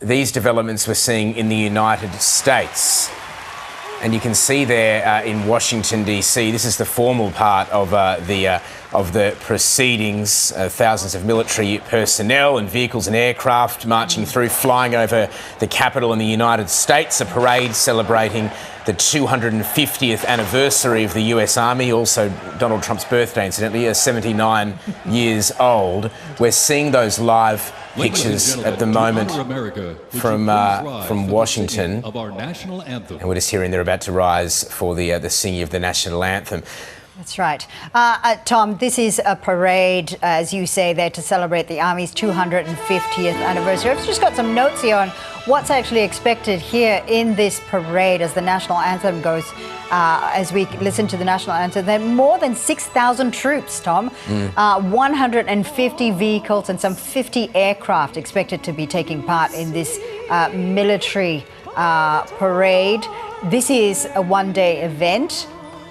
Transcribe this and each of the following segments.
these developments we're seeing in the United States. And you can see there in Washington, D.C., this is the formal part of the proceedings. Thousands of military personnel and vehicles and aircraft marching through, flying over the Capitol in the United States, a parade celebrating the 250th anniversary of the US Army, also Donald Trump's birthday, incidentally, 79 years old. We're seeing those live pictures at the moment from Washington, and we're just hearing they're about to rise for the singing of the national anthem. That's right. Tom, this is a parade, as you say there, to celebrate the Army's 250th anniversary. I've just got some notes here on what's actually expected here in this parade as the national anthem goes. As we listen to the national anthem, there are more than 6,000 troops, Tom, 150 vehicles and some 50 aircraft expected to be taking part in this military parade. This is a one-day event.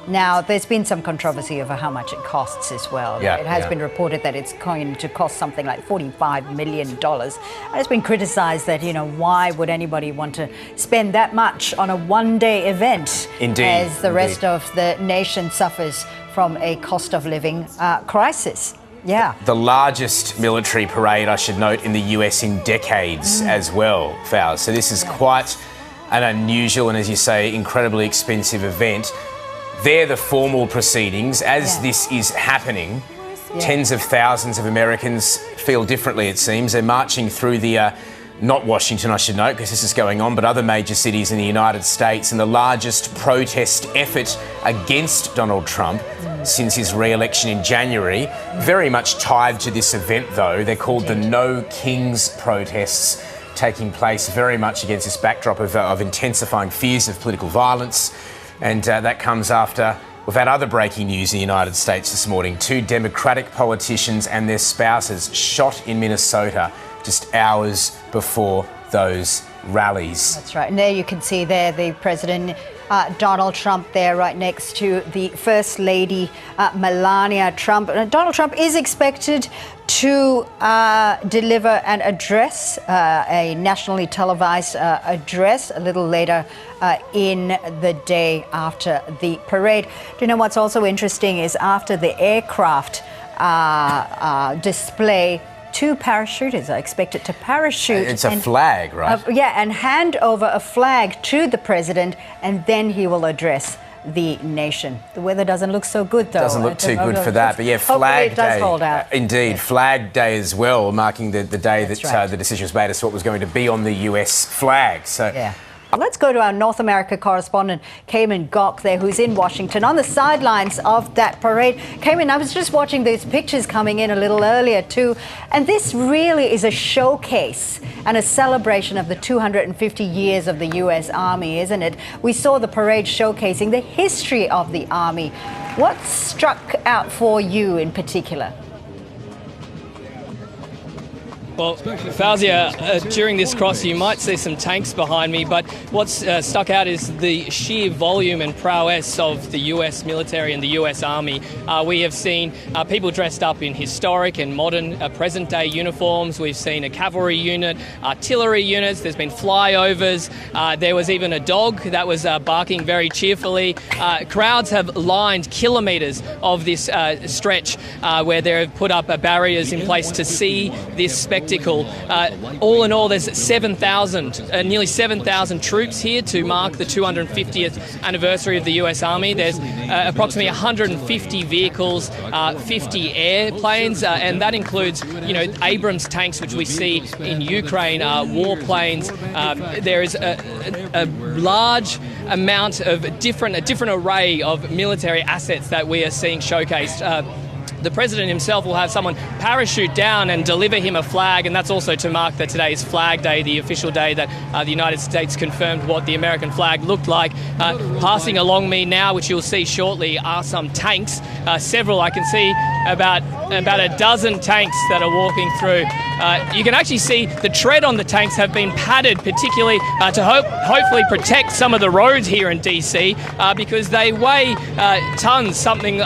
Now, there's been some controversy over how much it costs as well. It has been reported that it's going to cost something like $45 million. And it's been criticised that, you know, why would anybody want to spend that much on a one-day event? Indeed. As the rest of the nation suffers from a cost of living crisis. Yeah. The largest military parade, I should note, in the US in decades as well, Fowles. So this is quite an unusual and, as you say, incredibly expensive event. They're the formal proceedings. As this is happening, tens of thousands of Americans feel differently, it seems. They're marching through the, not Washington, I should note, because this is going on, but other major cities in the United States, and the largest protest effort against Donald Trump since his re-election in January. Very much tied to this event, though. They're called the No Kings protests, taking place very much against this backdrop of intensifying fears of political violence. And that comes after we've had other breaking news in the United States this morning. 2 Democratic politicians and their spouses shot in Minnesota just hours before those rallies. That's right. And there you can see there the President Donald Trump there right next to the First Lady Melania Trump. Donald Trump is expected to deliver an address, a nationally televised address a little later in the day after the parade. Do you know what's also interesting is after the aircraft display, 2 parachutists are expected to parachute. It's a flag, right? And hand over a flag to the president, and then he will address the nation. The weather doesn't look so good, though. Doesn't look too good for that, but yeah, Flag Day. Hopefully it does hold out. Indeed, Flag Day as well, marking the day that the decision was made as to what was going to be on the US flag. So. Yeah. Let's go to our North America correspondent, Cayman Gok there, who's in Washington on the sidelines of that parade. Cayman, I was just watching these pictures coming in a little earlier too, and this really is a showcase and a celebration of the 250 years of the US Army, isn't it? We saw the parade showcasing the history of the Army. What struck out for you in particular? Well, Fausia, during this cross you might see some tanks behind me, but what's stuck out is the sheer volume and prowess of the US military and the US Army. We have seen people dressed up in historic and modern present-day uniforms. We've seen a cavalry unit, artillery units, there's been flyovers. There was even a dog that was barking very cheerfully. Crowds have lined kilometres of this stretch where they have put up barriers in place to see this spectacle. All in all, there's 7,000, nearly 7,000 troops here to mark the 250th anniversary of the US Army. There's approximately 150 vehicles, 50 airplanes, and that includes, you know, Abrams tanks, which we see in Ukraine, warplanes. There is a large amount of a different array of military assets that we are seeing showcased. The President himself will have someone parachute down and deliver him a flag, and that's also to mark that today is Flag Day, the official day that the United States confirmed what the American flag looked like. Passing along me now, which you'll see shortly, are some tanks. Several, I can see about a dozen tanks that are walking through. You can actually see the tread on the tanks have been padded, particularly to hopefully protect some of the roads here in DC, because they weigh tons, something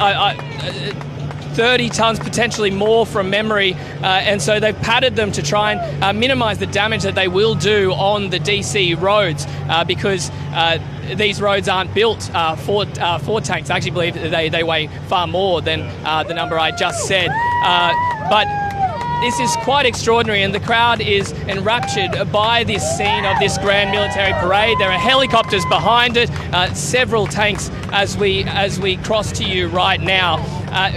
30 tons, potentially more from memory. And so they've padded them to try and minimise the damage that they will do on the DC roads because these roads aren't built for tanks. I actually believe they weigh far more than the number I just said. But this is quite extraordinary, and the crowd is enraptured by this scene of this grand military parade. There are helicopters behind it, several tanks as we cross to you right now.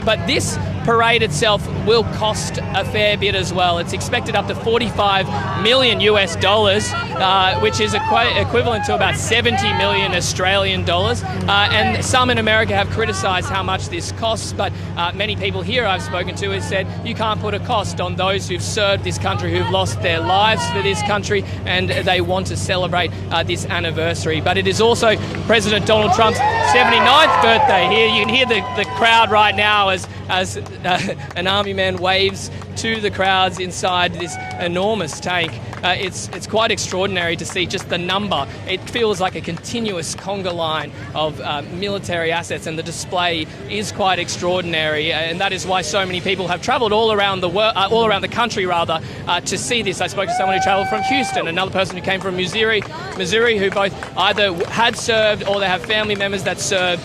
But this parade itself will cost a fair bit as well. It's expected up to $45 million US dollars, which is equivalent to about 70 million Australian dollars. And some in America have criticised how much this costs, but many people here I've spoken to have said you can't put a cost on those who've served this country, who've lost their lives for this country, and they want to celebrate this anniversary. But it is also President Donald Trump's 79th birthday here. You can hear the crowd right now as an army man waves to the crowds inside this enormous tank. It's quite extraordinary to see just the number. It feels like a continuous conga line of military assets, and the display is quite extraordinary. And that is why so many people have travelled all around the world, all around the country rather, to see this. I spoke to someone who travelled from Houston, another person who came from Missouri, who both either had served or they have family members that served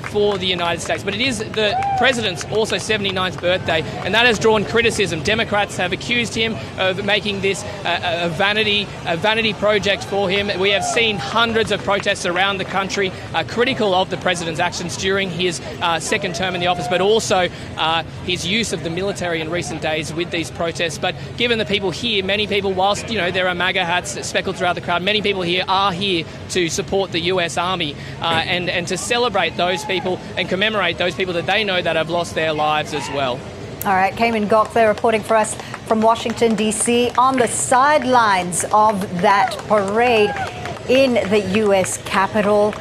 for the United States. But it is the president's also 79th birthday, and that has drawn criticism. Democrats have accused him of making this a vanity project for him. We have seen hundreds of protests around the country critical of the president's actions during his second term in the office, but also his use of the military in recent days with these protests. But given the people here, many people, whilst there are MAGA hats speckled throughout the crowd, many people here are here to support the US Army and to celebrate those people and commemorate those people that they know that have lost their lives as well. All right, Cayman Gok there reporting for us from Washington, D.C. on the sidelines of that parade in the U.S. Capitol.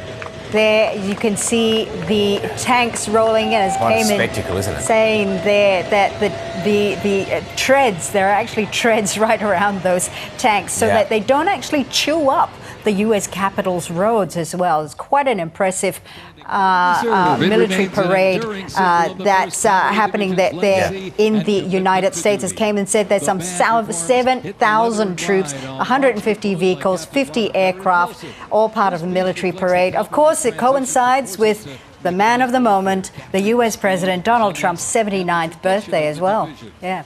There you can see the tanks rolling in, as Cayman spectacle, isn't it? Saying there that the treads, there are actually treads right around those tanks so that they don't actually chew up the U.S. Capitol's roads as well. It's quite an impressive military parade that's happening there in the United States. As Cayman said, there's some 7,000 troops, 150 vehicles, 50 aircraft, all part of a military parade. Of course, it coincides with the man of the moment, the U.S. President Donald Trump's 79th birthday as well. Yeah.